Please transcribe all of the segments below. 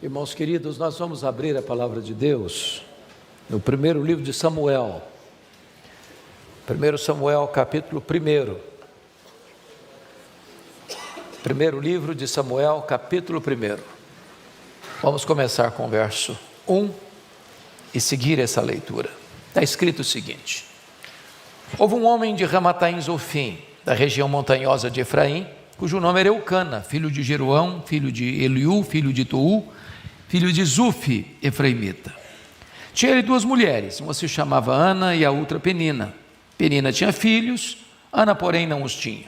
Irmãos queridos, nós vamos abrir a palavra de Deus no primeiro livro de Samuel. 1 Samuel, capítulo 1. Primeiro livro de Samuel, capítulo 1. Vamos começar com o verso 1 e seguir essa leitura. Está escrito o seguinte: houve um homem de Ramataim Zofim, da região montanhosa de Efraim, cujo nome era Eucana, filho de Jeroão, filho de Eliú, filho de Tou, filho de Zufi, efraimita. Tinha ele duas mulheres, uma se chamava Ana e a outra Penina. Penina tinha filhos, Ana, porém, não os tinha.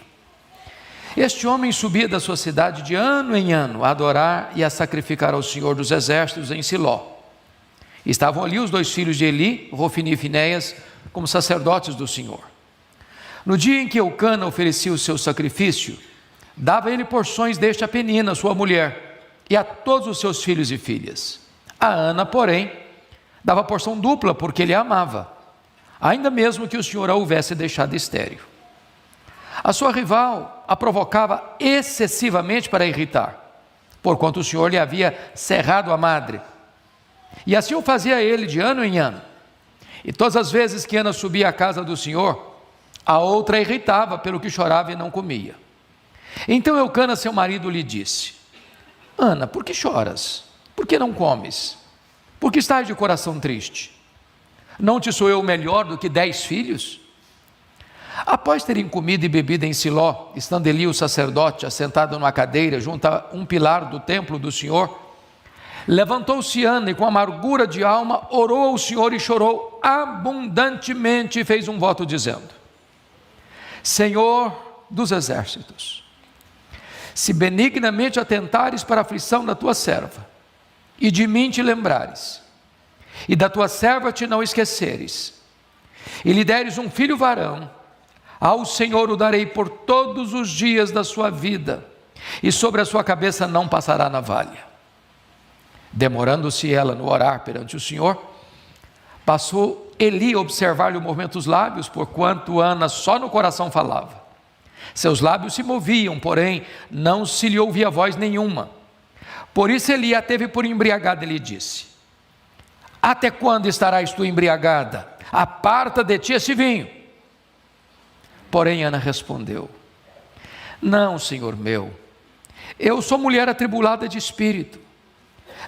Este homem subia da sua cidade de ano em ano a adorar e a sacrificar ao Senhor dos Exércitos em Siló. Estavam ali os dois filhos de Eli, Rofini e Finéias, como sacerdotes do Senhor. No dia em que Eucana oferecia o seu sacrifício, dava ele porções deste a Penina, sua mulher, e a todos os seus filhos e filhas. A Ana, porém, dava porção dupla, porque ele a amava, ainda mesmo que o Senhor a houvesse deixado estéril. A sua rival a provocava excessivamente para irritar, porquanto o Senhor lhe havia cerrado a madre. E assim o fazia ele de ano em ano. E todas as vezes que Ana subia à casa do Senhor, a outra a irritava, pelo que chorava e não comia. Então Eucana, seu marido, lhe disse: Ana, por que choras? Por que não comes? Por que estás de coração triste? Não te sou eu melhor do que 10 filhos? Após terem comido e bebido em Siló, estando Eli o sacerdote assentado numa cadeira junto a um pilar do templo do Senhor, levantou-se Ana e com amargura de alma orou ao Senhor e chorou abundantemente e fez um voto dizendo: Senhor dos exércitos, se benignamente atentares para a aflição da tua serva, e de mim te lembrares, e da tua serva te não esqueceres, e lhe deres um filho varão, ao Senhor o darei por todos os dias da sua vida, e sobre a sua cabeça não passará navalha. Demorando-se ela no orar perante o Senhor, passou Eli a observar-lhe o movimento dos lábios, porquanto Ana só no coração falava. Seus lábios se moviam, porém não se lhe ouvia voz nenhuma. Por isso Eli a teve por embriagada e lhe disse: Até quando estarás tu embriagada? Aparta de ti esse vinho. Porém Ana respondeu: Não, Senhor meu, eu sou mulher atribulada de espírito.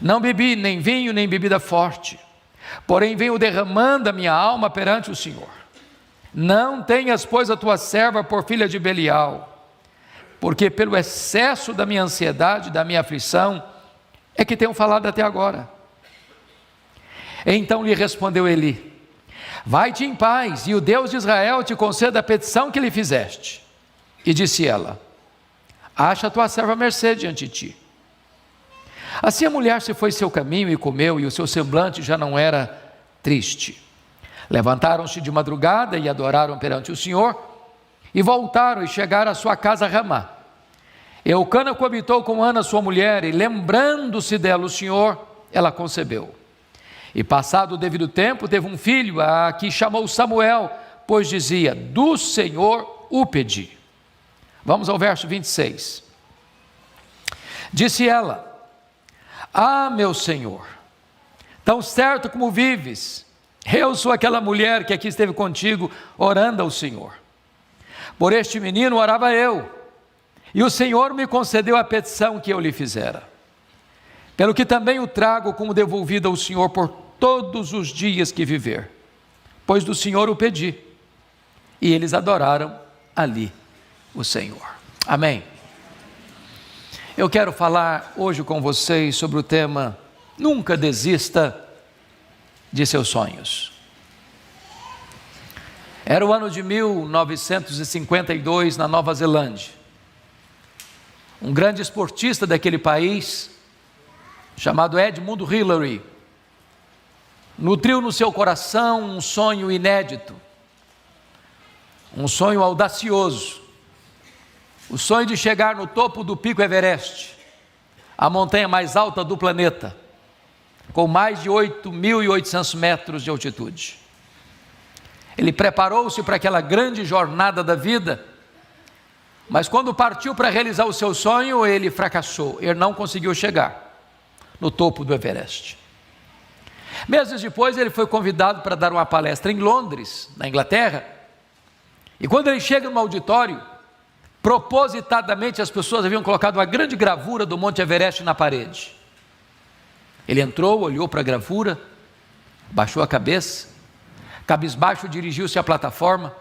Não bebi nem vinho nem bebida forte, porém venho derramando a minha alma perante o Senhor. Não tenhas, pois, a tua serva por filha de Belial, porque pelo excesso da minha ansiedade, da minha aflição, é que tenho falado até agora. Então lhe respondeu Eli: Vai-te em paz, e o Deus de Israel te conceda a petição que lhe fizeste. E disse ela: Acha a tua serva mercê diante de ti. Assim a mulher se foi seu caminho e comeu, e o seu semblante já não era triste. Levantaram-se de madrugada e adoraram perante o Senhor, e voltaram e chegaram à sua casa a Ramá. Eucana coabitou com Ana sua mulher, e lembrando-se dela o Senhor, ela concebeu. E passado o devido tempo, teve um filho, a que chamou Samuel, pois dizia: do Senhor o pedi. Vamos ao verso 26. Disse ela: Ah, meu Senhor, tão certo como vives, eu sou aquela mulher que aqui esteve contigo, orando ao Senhor. Por este menino orava eu, e o Senhor me concedeu a petição que eu lhe fizera. Pelo que também o trago como devolvido ao Senhor por todos os dias que viver, pois do Senhor o pedi. E eles adoraram ali o Senhor. Amém. Eu quero falar hoje com vocês sobre o tema: nunca desista de seus sonhos. Era o ano de 1952 na Nova Zelândia. Um grande esportista daquele país, chamado Edmund Hillary, nutriu no seu coração um sonho inédito, um sonho audacioso, o sonho de chegar no topo do Pico Everest, a montanha mais alta do planeta, com mais de 8.800 metros de altitude. Ele preparou-se para aquela grande jornada da vida, mas quando partiu para realizar o seu sonho, ele fracassou, ele não conseguiu chegar. no topo do Everest. Meses depois ele foi convidado para dar uma palestra em Londres, na Inglaterra, e quando ele chega no auditório, propositadamente as pessoas haviam colocado uma grande gravura do Monte Everest na parede. Ele entrou, olhou para a gravura, baixou a cabeça, cabisbaixo dirigiu-se à plataforma.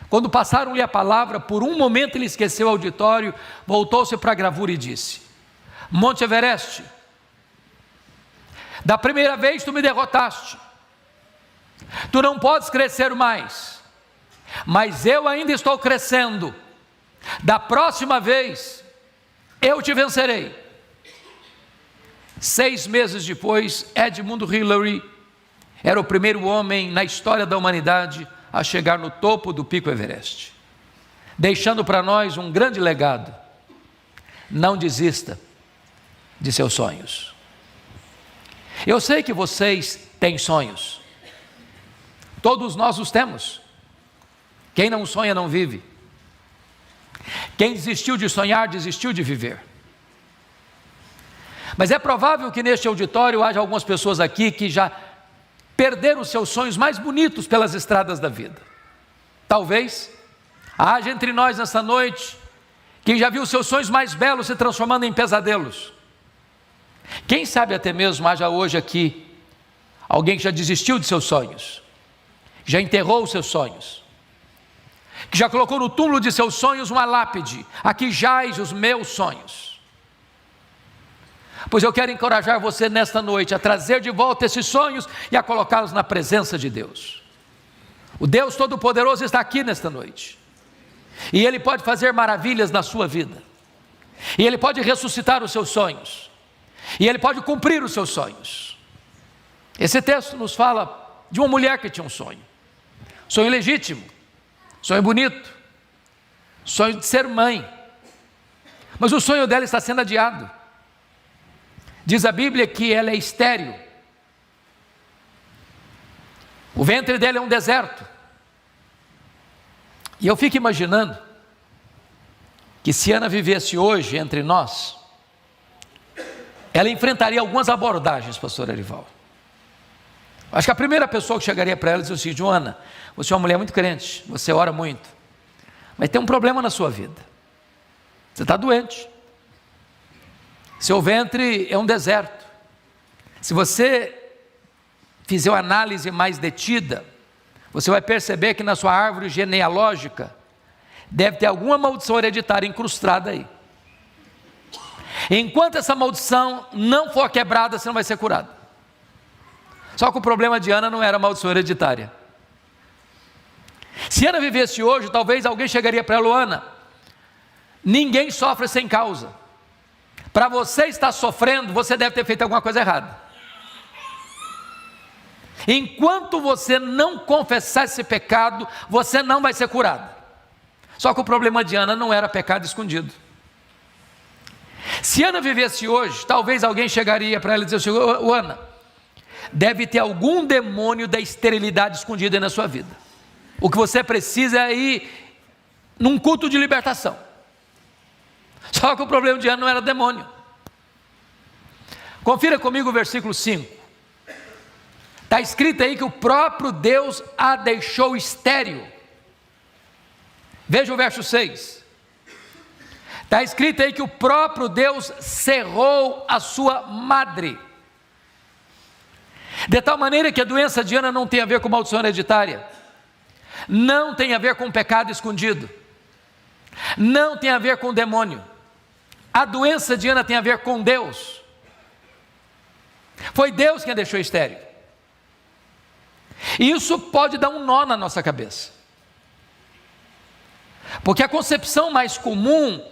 Quando passaram-lhe a palavra, por um momento ele esqueceu o auditório, voltou-se para a gravura e disse: Monte Everest, da primeira vez tu me derrotaste, tu não podes crescer mais, mas eu ainda estou crescendo, da próxima vez eu te vencerei. 6 meses depois, Edmund Hillary era o primeiro homem na história da humanidade a chegar no topo do Pico Everest, deixando para nós um grande legado. Não desista de seus sonhos. Eu sei que vocês têm sonhos, todos nós os temos. Quem não sonha não vive. Quem desistiu de sonhar, desistiu de viver. Mas é provável que neste auditório haja algumas pessoas aqui que já perderam os seus sonhos mais bonitos pelas estradas da vida. Talvez haja entre nós nessa noite quem já viu os seus sonhos mais belos se transformando em pesadelos. Quem sabe até mesmo haja hoje aqui alguém que já desistiu de seus sonhos, já enterrou os seus sonhos, que já colocou no túmulo de seus sonhos uma lápide: aqui jaz os meus sonhos. Pois eu quero encorajar você nesta noite a trazer de volta esses sonhos e a colocá-los na presença de Deus. O Deus Todo-Poderoso está aqui nesta noite, e Ele pode fazer maravilhas na sua vida, e Ele pode ressuscitar os seus sonhos, e Ele pode cumprir os seus sonhos. Esse texto nos fala de uma mulher que tinha um sonho legítimo, sonho bonito, sonho de ser mãe, mas o sonho dela está sendo adiado. Diz a Bíblia que ela é estéril, o ventre dela é um deserto, e eu fico imaginando que se Ana vivesse hoje entre nós, ela enfrentaria algumas abordagens, pastor Arival. Acho que a primeira pessoa que chegaria para ela e dizia assim: Joana, você é uma mulher muito crente, você ora muito, mas tem um problema na sua vida, você está doente, seu ventre é um deserto. Se você fizer uma análise mais detida, você vai perceber que na sua árvore genealógica deve ter alguma maldição hereditária incrustada aí. Enquanto essa maldição não for quebrada, você não vai ser curado. Só que o problema de Ana não era a maldição hereditária. Se Ana vivesse hoje, talvez alguém chegaria para ela: Ana, ninguém sofre sem causa. Para você estar sofrendo, você deve ter feito alguma coisa errada. Enquanto você não confessar esse pecado, você não vai ser curado. Só que o problema de Ana não era pecado escondido. Se Ana vivesse hoje, talvez alguém chegaria para ela e dizer assim: Ana, deve ter algum demônio da esterilidade escondido aí na sua vida. O que você precisa é ir num culto de libertação. Só que o problema de Ana não era demônio. Confira comigo o versículo 5. Está escrito aí que o próprio Deus a deixou estéril. Veja o verso 6. Está escrito aí que o próprio Deus cerrou a sua madre. De tal maneira que a doença de Ana não tem a ver com maldição hereditária, não tem a ver com pecado escondido, não tem a ver com demônio. A doença de Ana tem a ver com Deus. Foi Deus quem a deixou estéril. E isso pode dar um nó na nossa cabeça, porque a concepção mais comum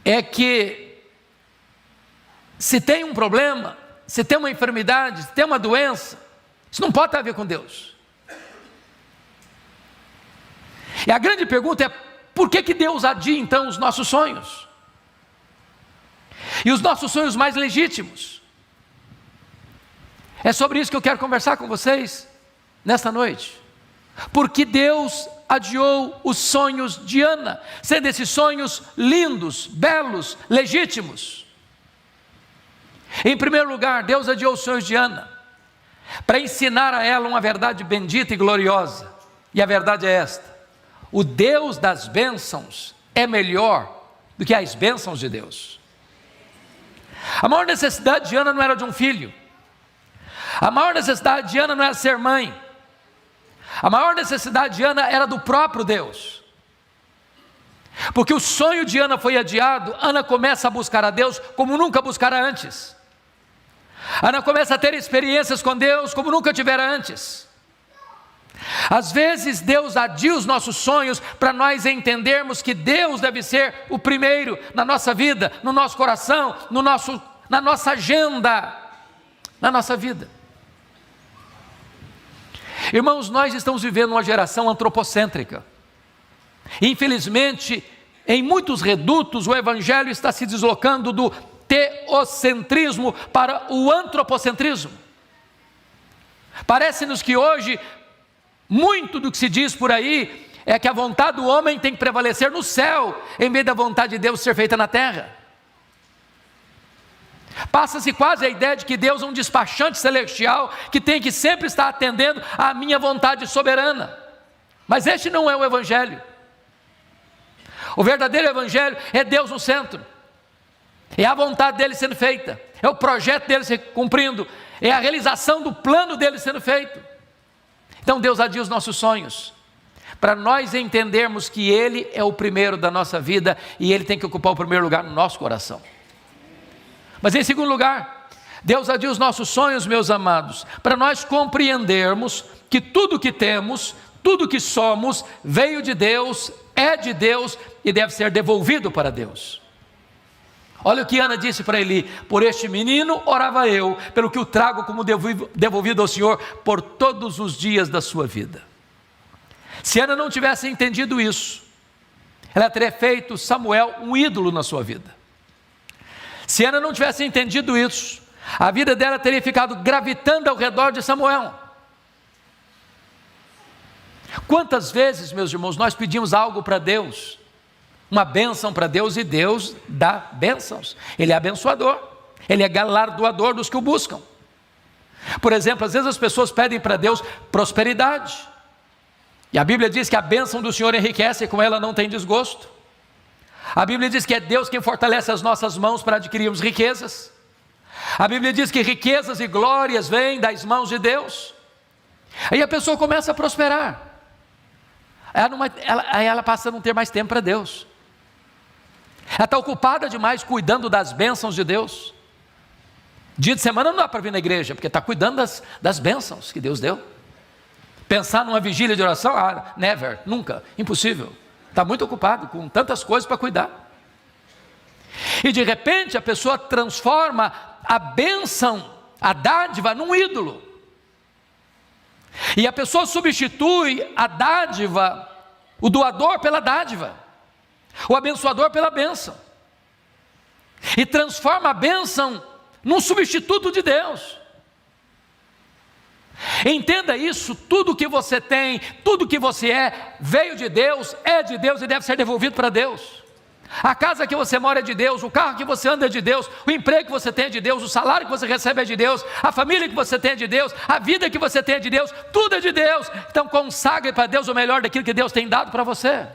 é que se tem um problema, se tem uma enfermidade, se tem uma doença, isso não pode ter a ver com Deus. E a grande pergunta é: por que Deus adia então os nossos sonhos? E os nossos sonhos mais legítimos? É sobre isso que eu quero conversar com vocês nesta noite. Porque Deus adiou os sonhos de Ana, sendo esses sonhos lindos, belos, legítimos. Em primeiro lugar, Deus adiou os sonhos de Ana, para ensinar a ela uma verdade bendita e gloriosa. E a verdade é esta: o Deus das bênçãos é melhor do que as bênçãos de Deus. A maior necessidade de Ana não era de um filho. A maior necessidade de Ana não era ser mãe. A maior necessidade de Ana era do próprio Deus. Porque o sonho de Ana foi adiado, Ana começa a buscar a Deus como nunca buscara antes. Ana começa a ter experiências com Deus como nunca tivera antes. Às vezes Deus adia os nossos sonhos para nós entendermos que Deus deve ser o primeiro na nossa vida, no nosso coração, na nossa agenda, na nossa vida. Irmãos, nós estamos vivendo uma geração antropocêntrica. Infelizmente, em muitos redutos, o evangelho está se deslocando do teocentrismo para o antropocentrismo. Parece-nos que hoje, muito do que se diz por aí é que a vontade do homem tem que prevalecer no céu, em vez da vontade de Deus ser feita na terra. Passa-se quase a ideia de que Deus é um despachante celestial que tem que sempre estar atendendo à minha vontade soberana. Mas este não é o evangelho. O verdadeiro evangelho é Deus no centro, é a vontade dele sendo feita, é o projeto dele se cumprindo, é a realização do plano dele sendo feito. Então Deus adia os nossos sonhos, para nós entendermos que Ele é o primeiro da nossa vida e Ele tem que ocupar o primeiro lugar no nosso coração. Mas em segundo lugar, Deus adia os nossos sonhos, meus amados, para nós compreendermos que tudo que temos, tudo que somos, veio de Deus, é de Deus e deve ser devolvido para Deus. Olha o que Ana disse para Eli: por este menino orava eu, pelo que o trago como devolvido ao Senhor por todos os dias da sua vida. Se Ana não tivesse entendido isso, ela teria feito Samuel um ídolo na sua vida. Se Ana não tivesse entendido isso, a vida dela teria ficado gravitando ao redor de Samuel. Quantas vezes, meus irmãos, nós pedimos algo para Deus, uma bênção para Deus, e Deus dá bênçãos. Ele é abençoador, Ele é galardoador dos que o buscam. Por exemplo, às vezes as pessoas pedem para Deus prosperidade, e a Bíblia diz que a bênção do Senhor enriquece e com ela não tem desgosto. A Bíblia diz que é Deus quem fortalece as nossas mãos para adquirirmos riquezas. A Bíblia diz que riquezas e glórias vêm das mãos de Deus. Aí a pessoa começa a prosperar, aí ela passa a não ter mais tempo para Deus. Ela está ocupada demais cuidando das bênçãos de Deus. Dia de semana não dá para vir na igreja, porque está cuidando das bênçãos que Deus deu. Pensar numa vigília de oração, never, nunca, impossível. Está muito ocupado com tantas coisas para cuidar. E de repente a pessoa transforma a bênção, a dádiva, num ídolo. E a pessoa substitui a dádiva, o doador pela dádiva, o abençoador pela bênção, e transforma a bênção num substituto de Deus. Entenda isso: tudo que você tem, tudo que você é, veio de Deus, é de Deus e deve ser devolvido para Deus. A casa que você mora é de Deus, o carro que você anda é de Deus, o emprego que você tem é de Deus, o salário que você recebe é de Deus, a família que você tem é de Deus, a vida que você tem é de Deus, tudo é de Deus. Então consagre para Deus o melhor daquilo que Deus tem dado para você.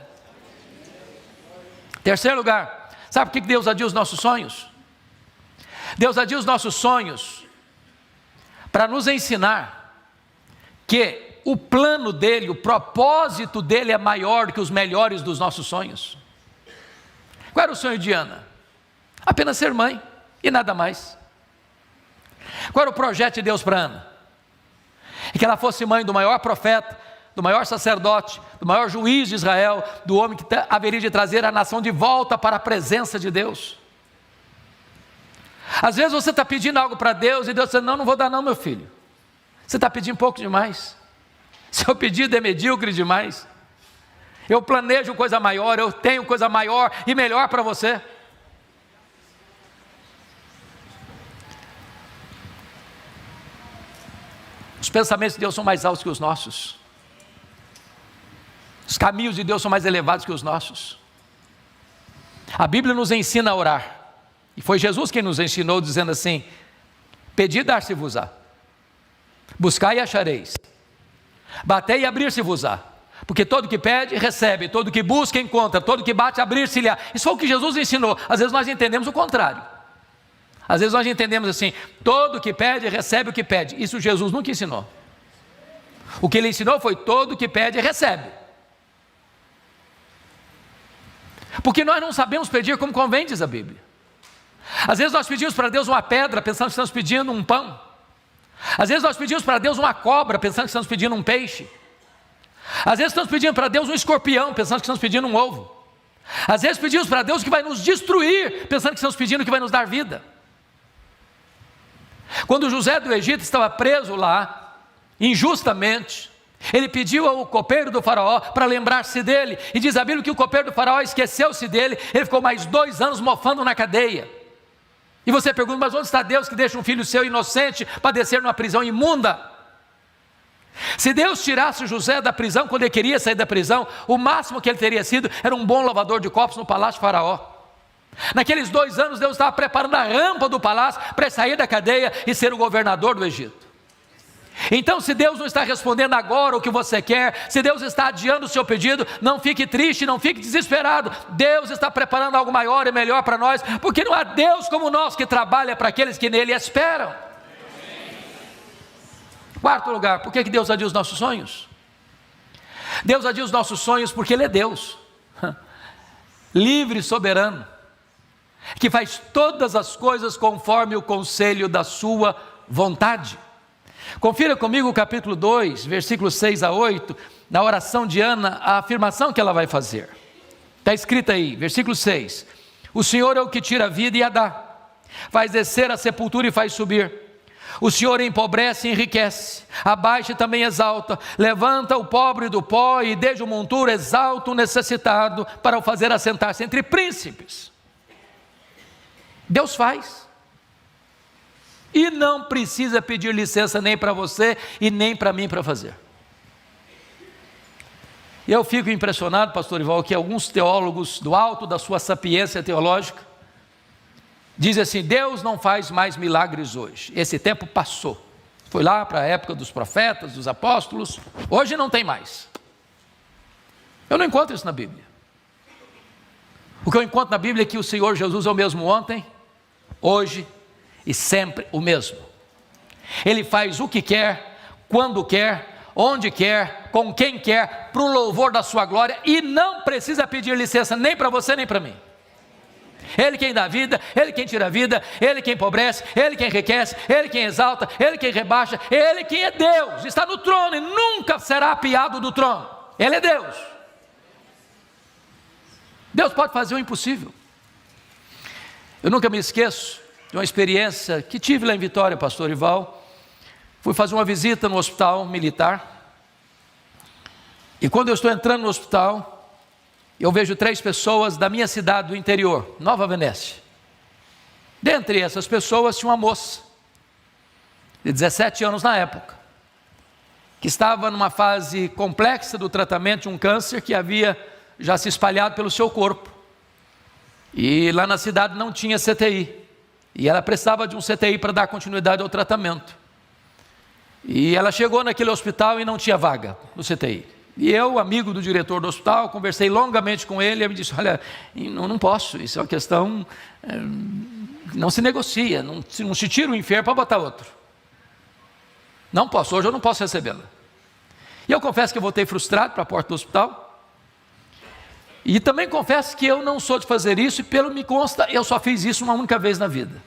Terceiro lugar, sabe por que Deus adia os nossos sonhos? Deus adia os nossos sonhos para nos ensinar que o plano dele, o propósito dele é maior do que os melhores dos nossos sonhos. Qual era o sonho de Ana? Apenas ser mãe e nada mais. Qual era o projeto de Deus para Ana? Que ela fosse mãe do maior profeta, do maior sacerdote, do maior juiz de Israel, do homem que haveria de trazer a nação de volta para a presença de Deus. Às vezes você está pedindo algo para Deus e Deus diz: não vou dar não, meu filho. Você está pedindo pouco demais. Seu pedido é medíocre demais. Eu planejo coisa maior, eu tenho coisa maior e melhor para você. Os pensamentos de Deus são mais altos que os nossos. Os caminhos de Deus são mais elevados que os nossos. A Bíblia nos ensina a orar. E foi Jesus quem nos ensinou, dizendo assim: Pedi, dar-se-vos-á. Buscai e achareis. Batei e abrir-se-vos-á. Porque todo que pede, recebe. Todo que busca, encontra. Todo que bate, abrir-se-lhe-á. Isso foi o que Jesus ensinou. Às vezes nós entendemos o contrário. Às vezes nós entendemos assim: todo que pede, recebe o que pede. Isso Jesus nunca ensinou. O que ele ensinou foi: todo que pede, recebe. Porque nós não sabemos pedir como convém, diz a Bíblia. Às vezes nós pedimos para Deus uma pedra, pensando que estamos pedindo um pão. Às vezes nós pedimos para Deus uma cobra, pensando que estamos pedindo um peixe. Às vezes estamos pedindo para Deus um escorpião, pensando que estamos pedindo um ovo. Às vezes pedimos para Deus que vai nos destruir, pensando que estamos pedindo que vai nos dar vida. Quando José do Egito estava preso lá, injustamente, ele pediu ao copeiro do faraó para lembrar-se dele, e diz a Bíblia que o copeiro do faraó esqueceu-se dele. Ele ficou mais 2 anos mofando na cadeia. E você pergunta: mas onde está Deus que deixa um filho seu inocente padecer numa prisão imunda? Se Deus tirasse José da prisão quando ele queria sair da prisão, o máximo que ele teria sido era um bom lavador de copos no palácio do faraó. Naqueles 2 anos Deus estava preparando a rampa do palácio para sair da cadeia e ser o governador do Egito. Então, se Deus não está respondendo agora o que você quer, se Deus está adiando o seu pedido, não fique triste, não fique desesperado. Deus está preparando algo maior e melhor para nós, porque não há Deus como nós que trabalha para aqueles que nele esperam. Quarto lugar, por que Deus adia os nossos sonhos? Deus adia os nossos sonhos porque Ele é Deus, livre e soberano, que faz todas as coisas conforme o conselho da sua vontade. Confira comigo o capítulo 2, versículos 6 a 8, na oração de Ana, a afirmação que ela vai fazer. Está escrito aí, versículo 6: o Senhor é o que tira a vida e a dá, faz descer a sepultura e faz subir. O Senhor empobrece e enriquece, abaixa e também exalta, levanta o pobre do pó e desde o monturo exalta o necessitado, para o fazer assentar-se entre príncipes. Deus faz. E não precisa pedir licença nem para você e nem para mim para fazer. E eu fico impressionado, pastor Ival, que alguns teólogos do alto da sua sapiência teológica dizem assim: Deus não faz mais milagres hoje, esse tempo passou, foi lá para a época dos profetas, dos apóstolos, hoje não tem mais. Eu não encontro isso na Bíblia. O que eu encontro na Bíblia é que o Senhor Jesus é o mesmo ontem, hoje e sempre o mesmo. Ele faz o que quer, quando quer, onde quer, com quem quer, para o louvor da sua glória, e não precisa pedir licença nem para você nem para mim. Ele quem dá vida, Ele quem tira a vida, Ele quem empobrece, Ele quem enriquece, Ele quem exalta, Ele quem rebaixa, Ele quem é Deus, está no trono e nunca será apiado do trono. Ele é Deus. Deus pode fazer o impossível. Eu nunca me esqueço de uma experiência que tive lá em Vitória, pastor Ival. Fui fazer uma visita no hospital militar, e quando eu estou entrando no hospital, eu vejo 3 pessoas da minha cidade do interior, Nova Venécia. Dentre essas pessoas tinha uma moça, de 17 anos na época, que estava numa fase complexa do tratamento de um câncer que havia já se espalhado pelo seu corpo, e lá na cidade não tinha CTI, e ela precisava de um CTI para dar continuidade ao tratamento. E ela chegou naquele hospital e não tinha vaga no CTI. E eu, amigo do diretor do hospital, conversei longamente com ele, e ele me disse: olha, não posso, isso é uma questão, não se negocia, não se tira o enfermo para botar outro. Não posso, hoje eu não posso recebê-la. E eu confesso que eu voltei frustrado para a porta do hospital, e também confesso que eu não sou de fazer isso, e pelo me consta, eu só fiz isso uma única vez na vida,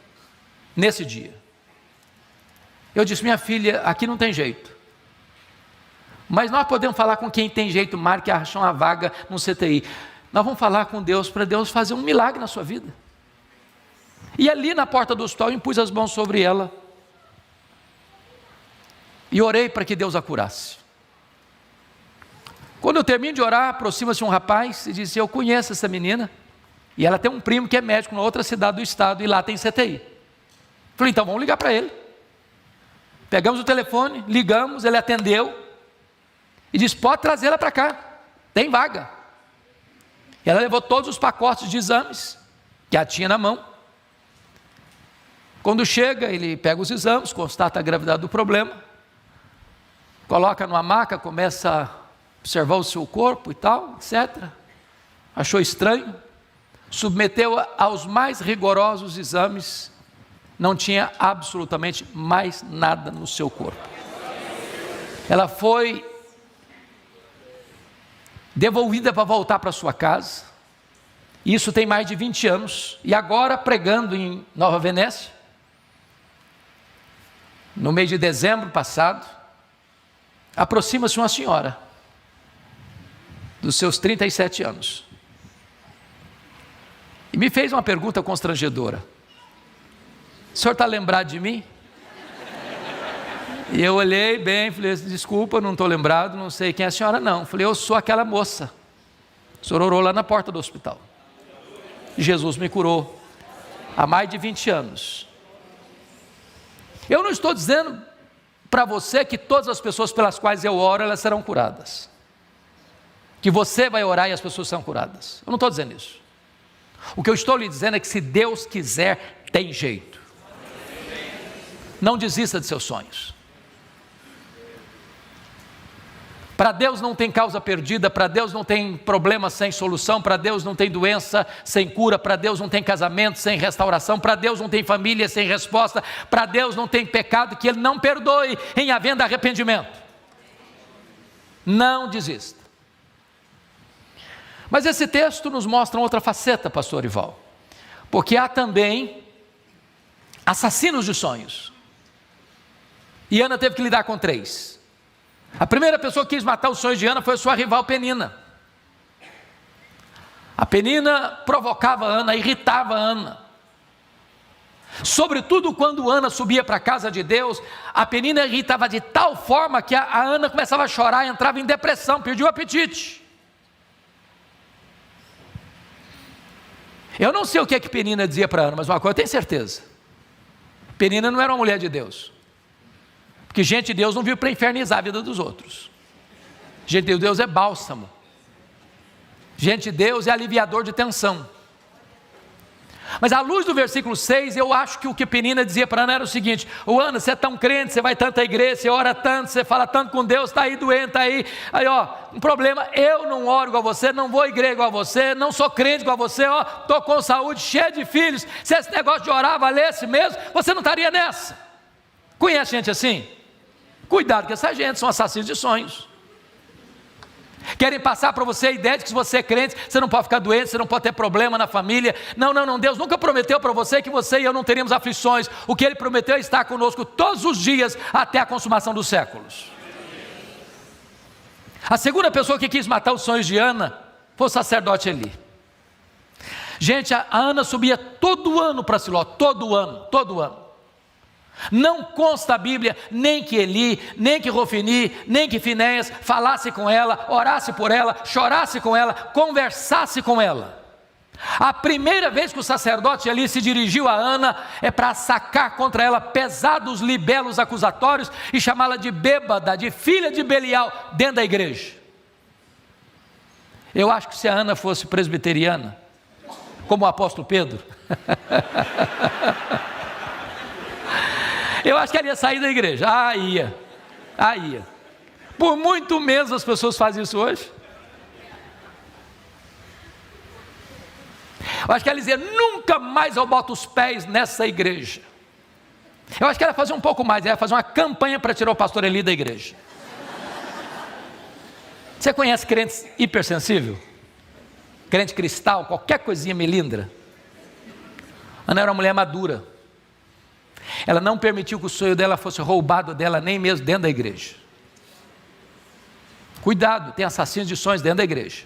nesse dia. Eu disse: minha filha, aqui não tem jeito, mas nós podemos falar com quem tem jeito, marque, achar uma vaga no CTI. Nós vamos falar com Deus, para Deus fazer um milagre na sua vida. E ali na porta do hospital, eu impus as mãos sobre ela, e orei para que Deus a curasse. Quando eu termino de orar, aproxima-se um rapaz e disse: eu conheço essa menina, e ela tem um primo que é médico na outra cidade do estado, e lá tem CTI. Falei: então vamos ligar para ele. Pegamos o telefone, ligamos, ele atendeu, e disse: pode trazê-la para cá, tem vaga. E ela levou todos os pacotes de exames que ela tinha na mão. Quando chega, ele pega os exames, constata a gravidade do problema, coloca numa maca, começa a observar o seu corpo e tal, etc. Achou estranho, submeteu aos mais rigorosos exames, não tinha absolutamente mais nada no seu corpo. Ela foi devolvida para voltar para sua casa. Isso tem mais de 20 anos, e agora pregando em Nova Venécia, no mês de dezembro passado, aproxima-se uma senhora, dos seus 37 anos, e me fez uma pergunta constrangedora: o senhor está lembrado de mim? E eu olhei bem, falei: desculpa, não estou lembrado, não sei quem é a senhora não. Falei: eu sou aquela moça, o senhor orou lá na porta do hospital, Jesus me curou, há mais de 20 anos. Eu não estou dizendo para você que todas as pessoas pelas quais eu oro, elas serão curadas, que você vai orar e as pessoas serão curadas. Eu não estou dizendo isso. O que eu estou lhe dizendo é que se Deus quiser, tem jeito. Não desista de seus sonhos. Para Deus não tem causa perdida, para Deus não tem problema sem solução, para Deus não tem doença sem cura, para Deus não tem casamento sem restauração, para Deus não tem família sem resposta, para Deus não tem pecado que Ele não perdoe em havendo arrependimento. Não desista. Mas esse texto nos mostra outra faceta, pastor Ival, porque há também assassinos de sonhos, e Ana teve que lidar com 3. A primeira pessoa que quis matar os sonhos de Ana foi a sua rival Penina. A Penina provocava Ana, irritava Ana. Sobretudo quando Ana subia para a casa de Deus, a Penina irritava de tal forma que a Ana começava a chorar, entrava em depressão, perdia o apetite. Eu não sei o que Penina dizia para Ana, mas uma coisa eu tenho certeza: Penina não era uma mulher de Deus. Porque gente de Deus não vive para infernizar a vida dos outros. Gente de Deus é bálsamo. Gente de Deus é aliviador de tensão. Mas à luz do versículo 6, eu acho que o que Penina dizia para Ana era o seguinte: ô Ana, você é tão crente, você vai tanto à igreja, você ora tanto, você fala tanto com Deus, está aí doente, está aí um problema, eu não oro igual a você, não vou à igreja igual a você, não sou crente igual a você, estou com saúde, cheio de filhos, se esse negócio de orar valesse mesmo, você não estaria nessa. Conhece gente assim? Cuidado com essa gente, são assassinos de sonhos. Querem passar para você a ideia de que se você é crente, você não pode ficar doente, você não pode ter problema na família. Não, Deus nunca prometeu para você que você e eu não teríamos aflições. O que Ele prometeu é estar conosco todos os dias até a consumação dos séculos. A segunda pessoa que quis matar os sonhos de Ana foi o sacerdote Eli. Gente, a Ana subia todo ano para Siló, todo ano. Não consta a Bíblia, nem que Eli, nem que Rofini, nem que Finéias falasse com ela, orasse por ela, chorasse com ela, conversasse com ela. A primeira vez que o sacerdote Eli se dirigiu a Ana é para sacar contra ela pesados libelos acusatórios e chamá-la de bêbada, de filha de Belial, dentro da igreja. Eu acho que se a Ana fosse presbiteriana, como o apóstolo Pedro, eu acho que ela ia sair da igreja. Ia. Por muito menos as pessoas fazem isso hoje. Eu acho que ela dizia: nunca mais eu boto os pés nessa igreja. Eu acho que ela ia fazer um pouco mais, ela ia fazer uma campanha para tirar o pastor Eli da igreja. Você conhece crentes hipersensível? Crente cristal, qualquer coisinha melindra? Ana era uma mulher madura. Ela não permitiu que o sonho dela fosse roubado dela, nem mesmo dentro da igreja. Cuidado, tem assassinos de sonhos dentro da igreja.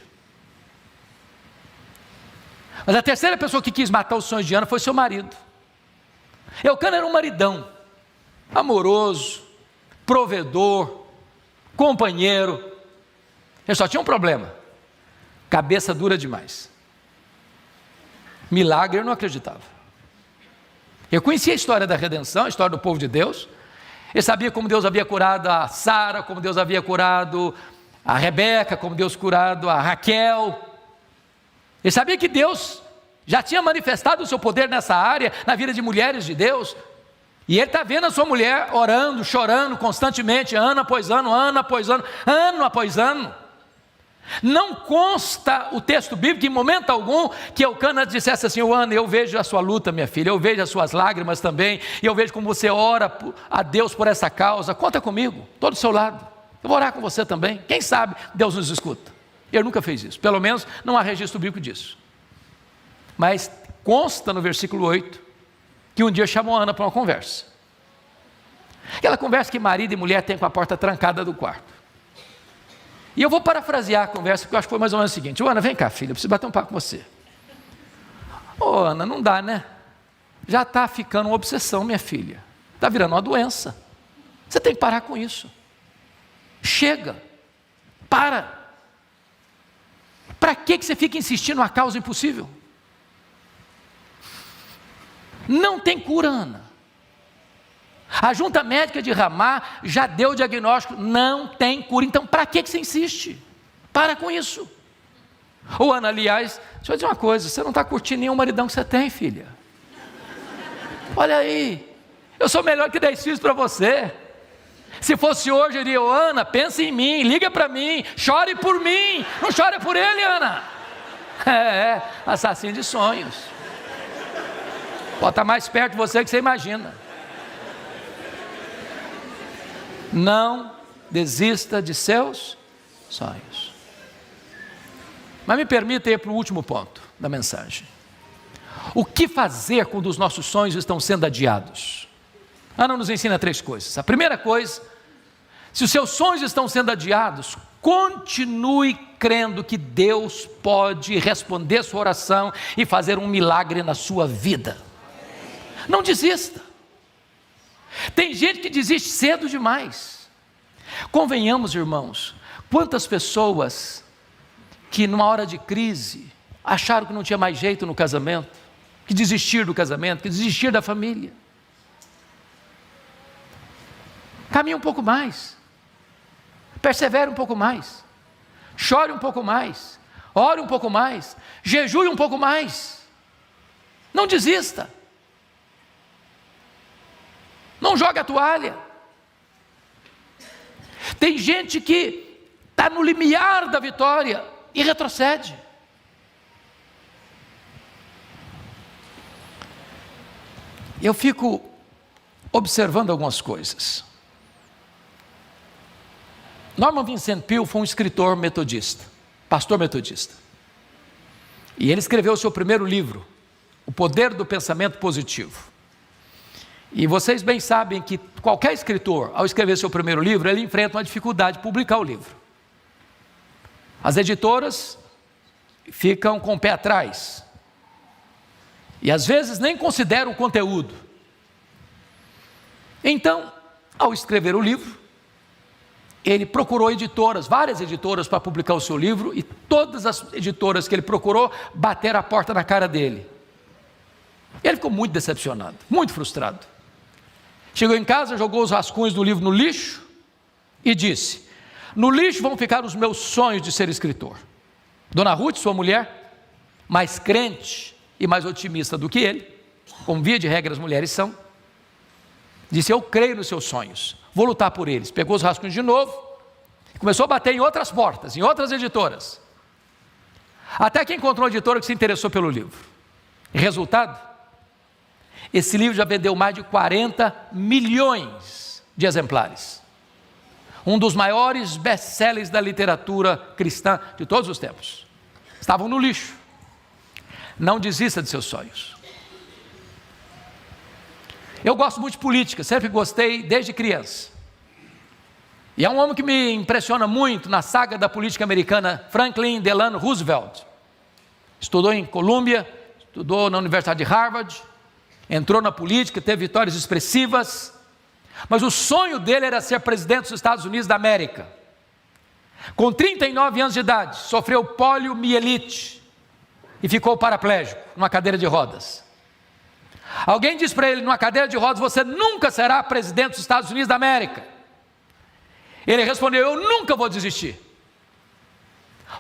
Mas a terceira pessoa que quis matar os sonhos de Ana foi seu marido. Eucana era um maridão, amoroso, provedor, companheiro. Ele só tinha um problema: cabeça dura demais. Milagre eu não acreditava. Eu conhecia a história da redenção, a história do povo de Deus. Eu sabia como Deus havia curado a Sara, como Deus havia curado a Rebeca, como Deus curado a Raquel. Eu sabia que Deus já tinha manifestado o seu poder nessa área, na vida de mulheres de Deus, e ele está vendo a sua mulher orando, chorando constantemente, ano após ano, ano após ano, ano após ano. Não consta o texto bíblico em momento algum que Eucana dissesse assim: Ana, eu vejo a sua luta, minha filha, eu vejo as suas lágrimas também, e eu vejo como você ora a Deus por essa causa, conta comigo, estou do seu lado, eu vou orar com você também, quem sabe Deus nos escuta. Ele nunca fez isso, pelo menos não há registro bíblico disso. Mas consta no versículo 8, que um dia chamou Ana para uma conversa. Aquela conversa que marido e mulher têm com a porta trancada do quarto. E eu vou parafrasear a conversa, porque eu acho que foi mais ou menos o seguinte: Ana, vem cá, filha, eu preciso bater um papo com você. Ana, não dá, né? Já está ficando uma obsessão, minha filha. Está virando uma doença. Você tem que parar com isso. Chega. Para. Para que você fica insistindo numa causa impossível? Não tem cura, Ana. A junta médica de Ramá já deu o diagnóstico, não tem cura. Então para que você insiste? Para com isso. Ana, aliás, deixa eu dizer uma coisa: você não está curtindo nenhum maridão que você tem, filha. Olha aí, eu sou melhor que 10 filhos para você. Se fosse hoje, eu diria: Ana, pense em mim, liga para mim, chore por mim, não chore por ele, Ana. Assassino de sonhos. Pode estar mais perto de você que você imagina. Não desista de seus sonhos. Mas me permita ir para o último ponto da mensagem. O que fazer quando os nossos sonhos estão sendo adiados? Ana nos ensina 3 coisas. A primeira coisa: se os seus sonhos estão sendo adiados, continue crendo que Deus pode responder sua oração e fazer um milagre na sua vida. Não desista. Tem gente que desiste cedo demais. Convenhamos, irmãos, quantas pessoas que numa hora de crise acharam que não tinha mais jeito no casamento, que desistir do casamento, que desistir da família. Caminhe um pouco mais, persevere um pouco mais, chore um pouco mais, ore um pouco mais, jejue um pouco mais. Não desista. Não jogue a toalha. Tem gente que está no limiar da vitória e retrocede. Eu fico observando algumas coisas. Norman Vincent Peale foi um escritor metodista, pastor metodista. E ele escreveu o seu primeiro livro, O Poder do Pensamento Positivo. E vocês bem sabem que qualquer escritor, ao escrever seu primeiro livro, ele enfrenta uma dificuldade de publicar o livro. As editoras ficam com o pé atrás. E às vezes nem consideram o conteúdo. Então, ao escrever o livro, ele procurou editoras, várias editoras para publicar o seu livro, e todas as editoras que ele procurou bateram a porta na cara dele. Ele ficou muito decepcionado, muito frustrado. Chegou em casa, jogou os rascunhos do livro no lixo e disse: no lixo vão ficar os meus sonhos de ser escritor. Dona Ruth, sua mulher, mais crente e mais otimista do que ele, como via de regra as mulheres são, disse: eu creio nos seus sonhos, vou lutar por eles. Pegou os rascunhos de novo e começou a bater em outras portas, em outras editoras, até que encontrou uma editora que se interessou pelo livro. E resultado? Esse livro já vendeu mais de 40 milhões de exemplares. Um dos maiores best-sellers da literatura cristã de todos os tempos. Estavam no lixo. Não desista de seus sonhos. Eu gosto muito de política, sempre gostei desde criança. E é um homem que me impressiona muito na saga da política americana, Franklin Delano Roosevelt. Estudou em Colômbia, estudou na Universidade de Harvard, entrou na política, teve vitórias expressivas, mas o sonho dele era ser presidente dos Estados Unidos da América. Com 39 anos de idade, sofreu poliomielite e ficou paraplégico, numa cadeira de rodas. Alguém disse para ele: numa cadeira de rodas você nunca será presidente dos Estados Unidos da América. Ele respondeu: eu nunca vou desistir.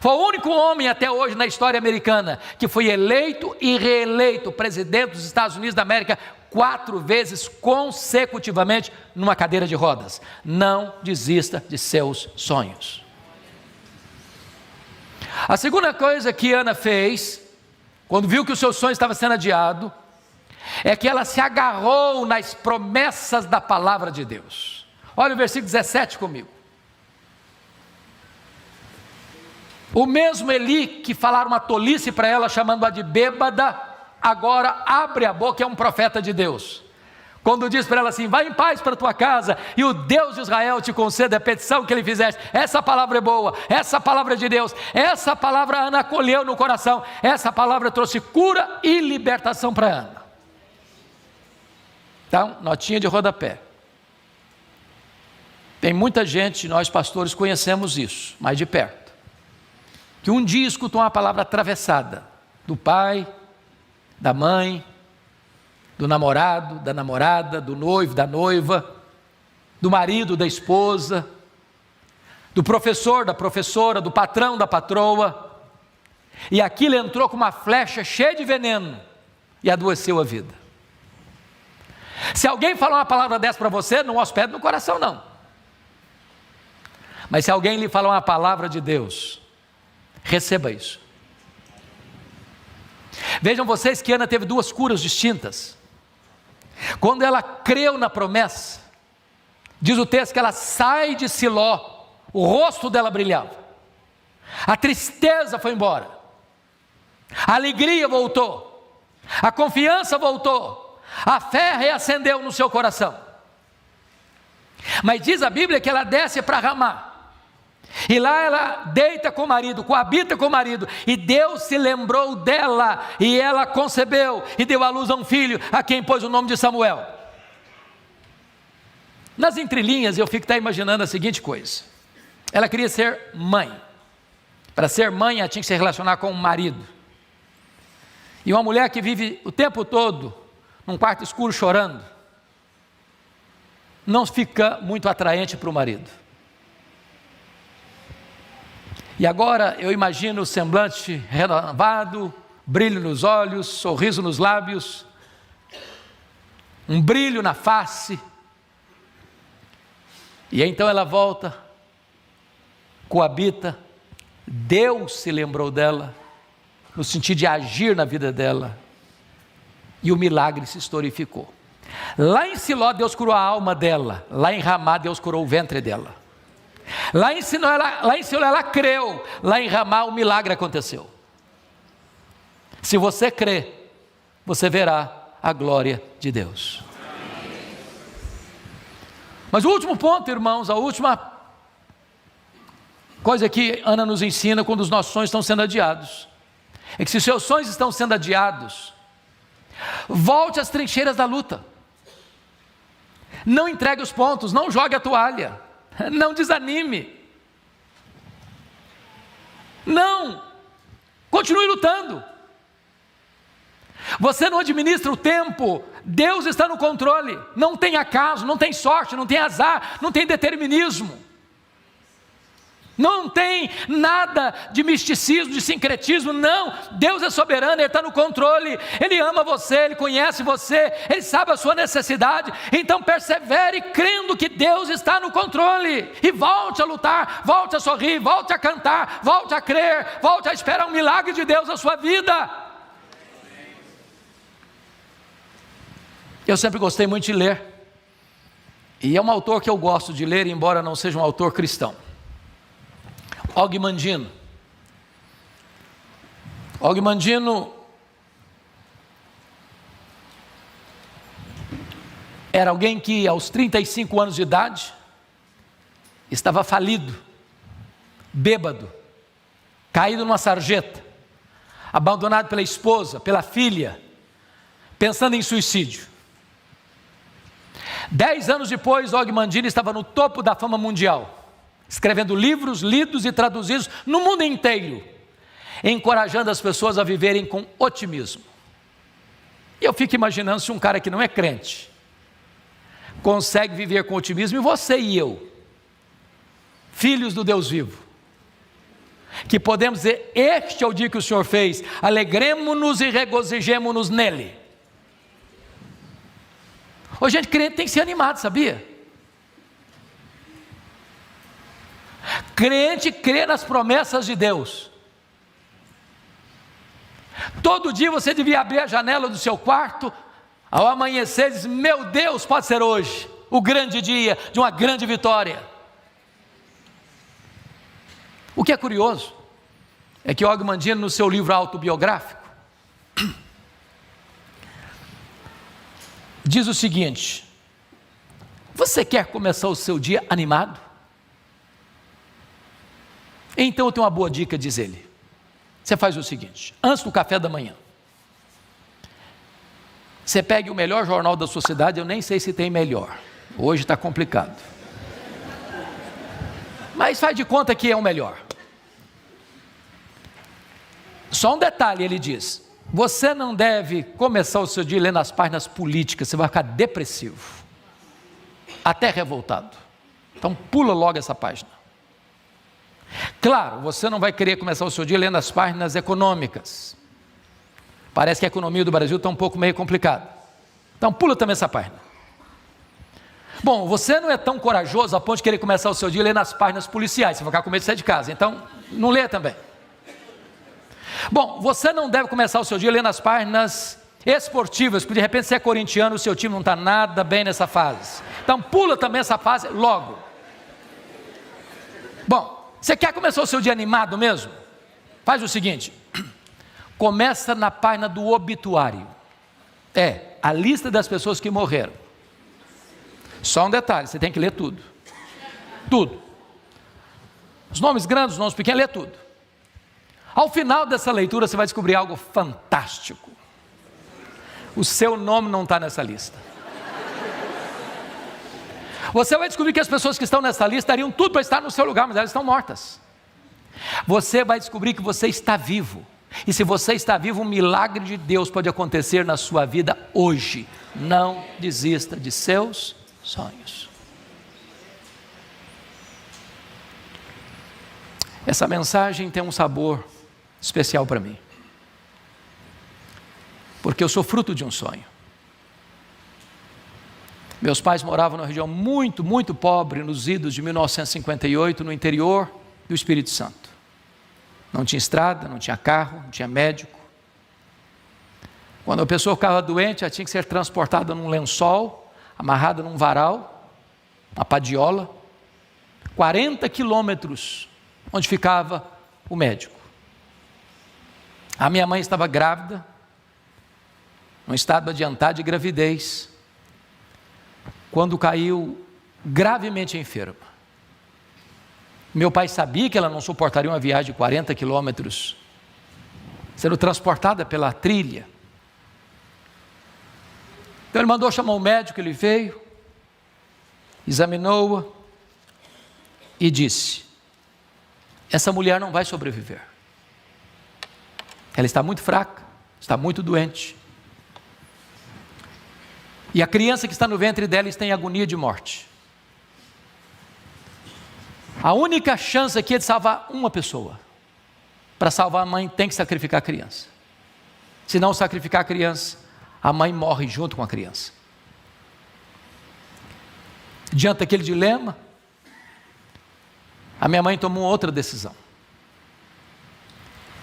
Foi o único homem até hoje na história americana que foi eleito e reeleito presidente dos Estados Unidos da América 4 vezes consecutivamente numa cadeira de rodas. Não desista de seus sonhos. A segunda coisa que Ana fez, quando viu que o seu sonho estava sendo adiado, é que ela se agarrou nas promessas da palavra de Deus. Olha o versículo 17 comigo. O mesmo Eli que falaram uma tolice para ela, chamando-a de bêbada, agora abre a boca, é um profeta de Deus. Quando diz para ela assim: vai em paz para a tua casa, e o Deus de Israel te conceda a petição que ele fizeste. Essa palavra é boa, essa palavra é de Deus, essa palavra Ana acolheu no coração, essa palavra trouxe cura e libertação para Ana. Então, notinha de rodapé. Tem muita gente, nós pastores conhecemos isso, mais de perto, que um dia escutou uma palavra atravessada, do pai, da mãe, do namorado, da namorada, do noivo, da noiva, do marido, da esposa, do professor, da professora, do patrão, da patroa, e aquilo entrou com uma flecha cheia de veneno e adoeceu a vida. Se alguém falar uma palavra dessa para você, não hospede no coração não. Mas se alguém lhe falar uma palavra de Deus, receba isso. Vejam vocês que Ana teve 2 curas distintas. Quando ela creu na promessa, diz o texto que ela sai de Siló, o rosto dela brilhava, a tristeza foi embora, a alegria voltou, a confiança voltou, a fé reacendeu no seu coração. Mas diz a Bíblia que ela desce para Ramá, e lá ela deita com o marido, coabita com o marido, e Deus se lembrou dela, e ela concebeu, e deu à luz a um filho, a quem pôs o nome de Samuel. Nas entrelinhas eu fico até imaginando a seguinte coisa: ela queria ser mãe. Para ser mãe ela tinha que se relacionar com o marido, e uma mulher que vive o tempo todo num quarto escuro chorando, não fica muito atraente para o marido. E agora eu imagino o semblante renovado, brilho nos olhos, sorriso nos lábios, um brilho na face. E então ela volta, coabita, Deus se lembrou dela, no sentido de agir na vida dela, e o milagre se historificou. Lá em Siló Deus curou a alma dela, lá em Ramá Deus curou o ventre dela. Lá em Siló ela creu, lá em Ramá o milagre aconteceu. Se você crê, você verá a glória de Deus. Mas o último ponto, irmãos, a última coisa que Ana nos ensina quando os nossos sonhos estão sendo adiados, é que se os seus sonhos estão sendo adiados, volte às trincheiras da luta. Não entregue os pontos, não jogue a toalha, não desanime, não, continue lutando. Você não administra o tempo, Deus está no controle. Não tem acaso, não tem sorte, não tem azar, não tem determinismo, não tem nada de misticismo, de sincretismo, não. Deus é soberano, Ele está no controle, Ele ama você, Ele conhece você, Ele sabe a sua necessidade. Então persevere crendo que Deus está no controle, e volte a lutar, volte a sorrir, volte a cantar, volte a crer, volte a esperar um milagre de Deus na sua vida. Eu sempre gostei muito de ler, e é um autor que eu gosto de ler, embora não seja um autor cristão. Og Mandino. Og Mandino era alguém que aos 35 anos de idade estava falido, bêbado, caído numa sarjeta, abandonado pela esposa, pela filha, pensando em suicídio. 10 anos depois, Og Mandino estava no topo da fama mundial, escrevendo livros lidos e traduzidos no mundo inteiro, encorajando as pessoas a viverem com otimismo. E eu fico imaginando se um cara que não é crente consegue viver com otimismo, e você e eu, filhos do Deus vivo, que podemos dizer: este é o dia que o Senhor fez, alegremo-nos e regozijemo-nos nele. Ô gente, crente tem que ser animado, sabia? Crente crê nas promessas de Deus. Todo dia você devia abrir a janela do seu quarto, ao amanhecer, e dizer: meu Deus, pode ser hoje o grande dia de uma grande vitória. O que é curioso é que Og Mandino, no seu livro autobiográfico, diz o seguinte: você quer começar o seu dia animado? Então eu tenho uma boa dica, diz ele. Você faz o seguinte: antes do café da manhã, você pegue o melhor jornal da sua cidade. Eu nem sei se tem melhor, hoje está complicado, mas faz de conta que é o melhor. Só um detalhe, ele diz: você não deve começar o seu dia lendo as páginas políticas, você vai ficar depressivo, até revoltado. Então pula logo essa página. Claro, você não vai querer começar o seu dia lendo as páginas econômicas. Parece que a economia do Brasil está um pouco meio complicada. Então pula também essa página. Bom, você não é tão corajoso a ponto de querer começar o seu dia lendo as páginas policiais, você vai ficar com medo de sair de casa, então não lê também. Bom, você não deve começar o seu dia lendo as páginas esportivas, porque de repente você é corintiano, o seu time não está nada bem nessa fase. Então pula também essa fase logo. Bom, você quer começar o seu dia animado mesmo? Faz o seguinte: começa na página do obituário. É, a lista das pessoas que morreram. Só um detalhe, você tem que ler tudo. Tudo. Os nomes grandes, os nomes pequenos, lê tudo. Ao final dessa leitura você vai descobrir algo fantástico. O seu nome não está nessa lista. Você vai descobrir que as pessoas que estão nessa lista dariam tudo para estar no seu lugar, mas elas estão mortas. Você vai descobrir que você está vivo. E se você está vivo, um milagre de Deus pode acontecer na sua vida hoje. Não desista de seus sonhos. Essa mensagem tem um sabor especial para mim, porque eu sou fruto de um sonho. Meus pais moravam numa região muito, muito pobre, nos idos de 1958, no interior do Espírito Santo. Não tinha estrada, não tinha carro, não tinha médico. Quando a pessoa ficava doente, ela tinha que ser transportada num lençol, amarrada num varal, uma padiola, 40 quilômetros, onde ficava o médico. A minha mãe estava grávida, num estado adiantado de gravidez, quando caiu gravemente enferma. Meu pai sabia que ela não suportaria uma viagem de 40 quilômetros, sendo transportada pela trilha. Então ele mandou chamar o médico, ele veio, examinou-a e disse: essa mulher não vai sobreviver. Ela está muito fraca, está muito doente. E a criança que está no ventre dela está em agonia de morte. A única chance aqui é de salvar uma pessoa. Para salvar a mãe tem que sacrificar a criança. Se não sacrificar a criança, a mãe morre junto com a criança. Diante daquele dilema, a minha mãe tomou outra decisão.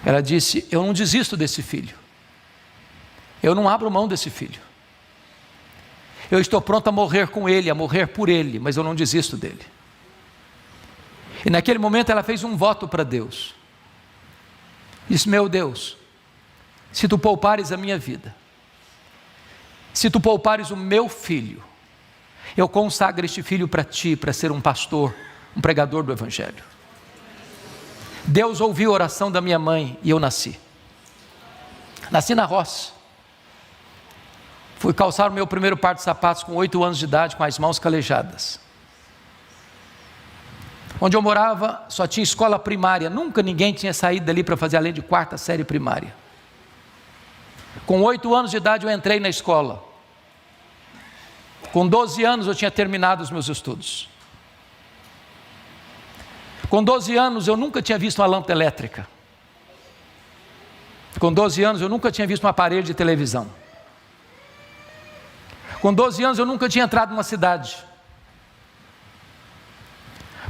Ela disse: eu não desisto desse filho. Eu não abro mão desse filho. Eu estou pronto a morrer com ele, a morrer por ele, mas eu não desisto dele. E naquele momento ela fez um voto para Deus. Disse: meu Deus, se tu poupares a minha vida, se tu poupares o meu filho, eu consagro este filho para ti, para ser um pastor, um pregador do Evangelho. Deus ouviu a oração da minha mãe e eu nasci. Nasci na roça. Fui calçar o meu primeiro par de sapatos com 8 anos de idade, com as mãos calejadas. Onde eu morava só tinha escola primária, nunca ninguém tinha saído dali para fazer além de 4ª série primária. Com 8 anos de idade eu entrei na escola. Com 12 anos eu tinha terminado os meus estudos. Com 12 anos eu nunca tinha visto uma lâmpada elétrica. Com 12 anos eu nunca tinha visto um aparelho de televisão. Com 12 anos eu nunca tinha entrado numa cidade.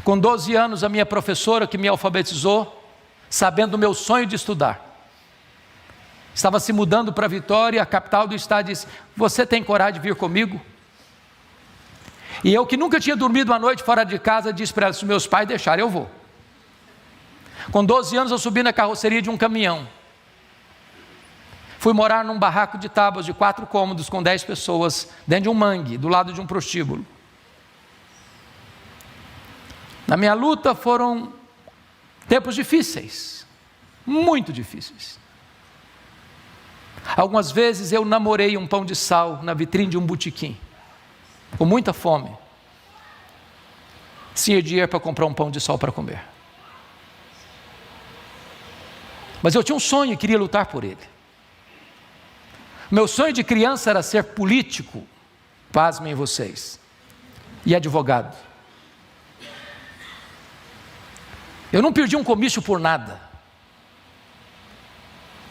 Com 12 anos a minha professora que me alfabetizou, sabendo do meu sonho de estudar, estava se mudando para Vitória, a capital do estado, e disse: você tem coragem de vir comigo? E eu, que nunca tinha dormido uma noite fora de casa, disse para ela: se meus pais deixarem, eu vou. Com 12 anos eu subi na carroceria de um caminhão. Fui morar num barraco de tábuas de 4 cômodos com 10 pessoas, dentro de um mangue, do lado de um prostíbulo. Na minha luta foram tempos difíceis, muito difíceis. Algumas vezes eu namorei um pão de sal na vitrine de um botequim, com muita fome, sem dinheiro para comprar um pão de sal para comer. Mas eu tinha um sonho e queria lutar por ele. Meu sonho de criança era ser político, pasmem vocês, e advogado. Eu não perdi um comício por nada.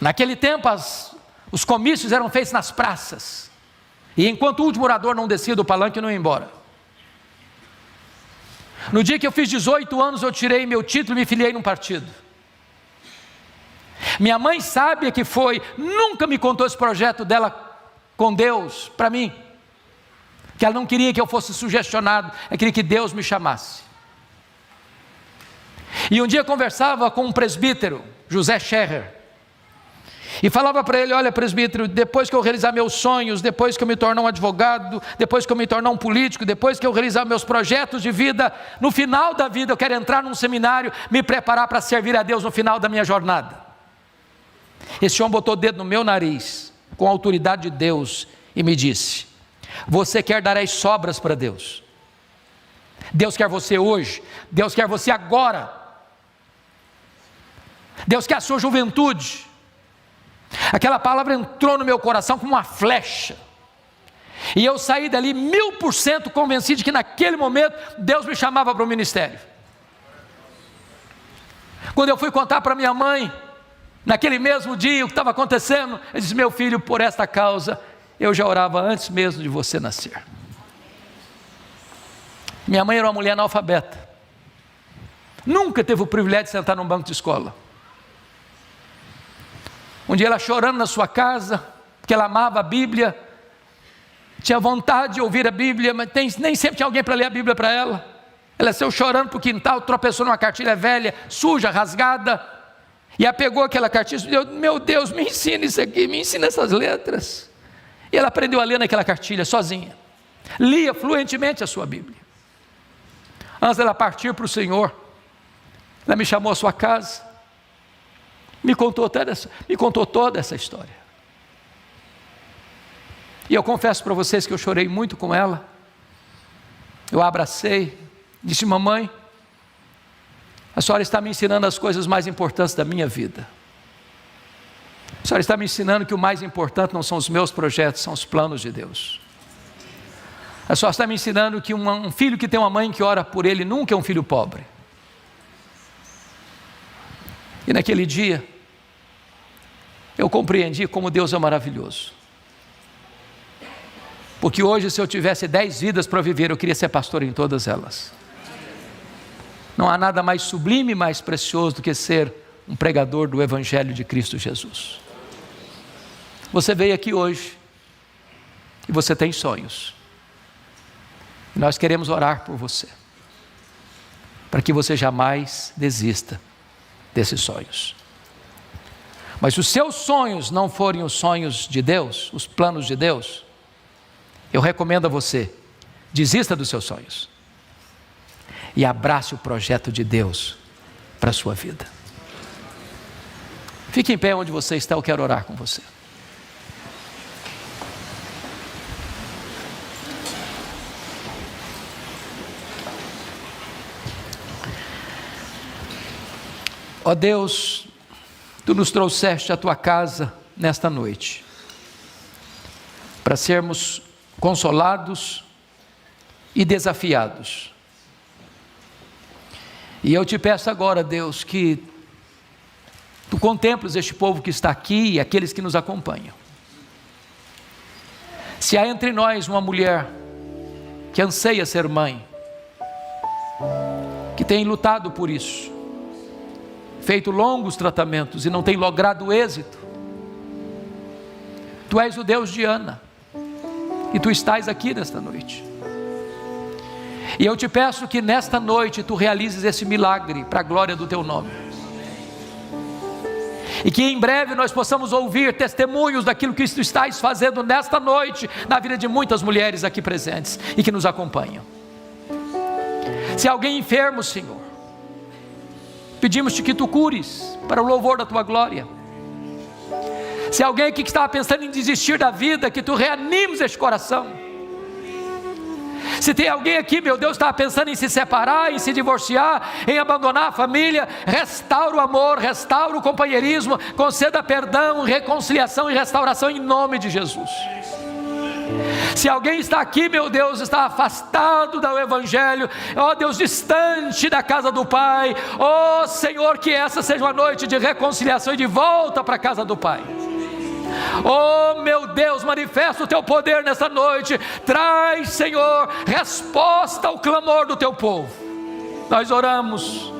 Naquele tempo os comícios eram feitos nas praças, e enquanto o último orador não descia do palanque, eu não ia embora. No dia que eu fiz 18 anos, eu tirei meu título e me filiei num partido. Minha mãe sábia que foi, nunca me contou esse projeto dela com Deus, para mim, que ela não queria que eu fosse sugestionado, ela queria que Deus me chamasse. E um dia eu conversava com um presbítero, José Scherrer, e falava para ele: olha, presbítero, depois que eu realizar meus sonhos, depois que eu me tornar um advogado, depois que eu me tornar um político, depois que eu realizar meus projetos de vida, no final da vida eu quero entrar num seminário, me preparar para servir a Deus no final da minha jornada. Esse homem botou o dedo no meu nariz, com a autoridade de Deus, e me disse: você quer dar as sobras para Deus? Deus quer você hoje, Deus quer você agora, Deus quer a sua juventude. Aquela palavra entrou no meu coração como uma flecha, e eu saí dali 1000% convencido de que naquele momento Deus me chamava para o ministério. Quando eu fui contar para minha mãe, naquele mesmo dia, o que estava acontecendo, eu disse: meu filho, por esta causa eu já orava antes mesmo de você nascer. Minha mãe era uma mulher analfabeta, nunca teve o privilégio de sentar num banco de escola. Um dia ela chorando na sua casa, porque ela amava a Bíblia, tinha vontade de ouvir a Bíblia, mas nem sempre tinha alguém para ler a Bíblia para ela. Ela saiu chorando para o quintal, tropeçou numa cartilha velha, suja, rasgada, e ela pegou aquela cartilha e disse: meu Deus, me ensina isso aqui, me ensina essas letras. E ela aprendeu a ler naquela cartilha sozinha, lia fluentemente a sua Bíblia. Antes dela partir para o Senhor, ela me chamou à sua casa, me contou toda essa história. E eu confesso para vocês que eu chorei muito com ela. Eu a abracei, disse: mamãe, a senhora está me ensinando as coisas mais importantes da minha vida. A senhora está me ensinando que o mais importante não são os meus projetos, são os planos de Deus. A senhora está me ensinando que um filho que tem uma mãe que ora por ele nunca é um filho pobre. E naquele dia eu compreendi como Deus é maravilhoso. Porque hoje, se eu tivesse 10 vidas para viver, eu queria ser pastor em todas elas. Não há nada mais sublime e mais precioso do que ser um pregador do Evangelho de Cristo Jesus. Você veio aqui hoje e você tem sonhos. E nós queremos orar por você, para que você jamais desista desses sonhos. Mas se os seus sonhos não forem os sonhos de Deus, os planos de Deus, eu recomendo a você: desista dos seus sonhos e abrace o projeto de Deus para a sua vida. Fique em pé onde você está, eu quero orar com você. Ó Deus, Tu nos trouxeste à Tua casa nesta noite, para sermos consolados e desafiados. E eu te peço agora, Deus, que Tu contemples este povo que está aqui e aqueles que nos acompanham. Se há entre nós uma mulher que anseia ser mãe, que tem lutado por isso, feito longos tratamentos e não tem logrado êxito, Tu és o Deus de Ana, e Tu estás aqui nesta noite. E eu te peço que nesta noite Tu realizes esse milagre para a glória do Teu nome. E que em breve nós possamos ouvir testemunhos daquilo que Tu estás fazendo nesta noite, na vida de muitas mulheres aqui presentes e que nos acompanham. Se alguém enfermo, Senhor, pedimos-Te que Tu cures, para o louvor da Tua glória. Se alguém aqui que estava pensando em desistir da vida, que Tu reanimes este coração. Se tem alguém aqui, meu Deus, estava pensando em se separar, em se divorciar, em abandonar a família, restaura o amor, restaura o companheirismo, conceda perdão, reconciliação e restauração em nome de Jesus. Se alguém está aqui, meu Deus, está afastado do Evangelho, ó Deus, distante da casa do Pai, ó Senhor, que essa seja uma noite de reconciliação e de volta para a casa do Pai. Oh meu Deus, manifesta o Teu poder nessa noite, traz, Senhor, resposta ao clamor do Teu povo. Nós oramos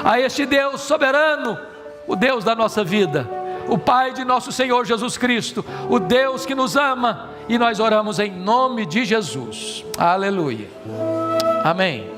a este Deus soberano, o Deus da nossa vida, o Pai de nosso Senhor Jesus Cristo, o Deus que nos ama, e nós oramos em nome de Jesus. Aleluia. Amém.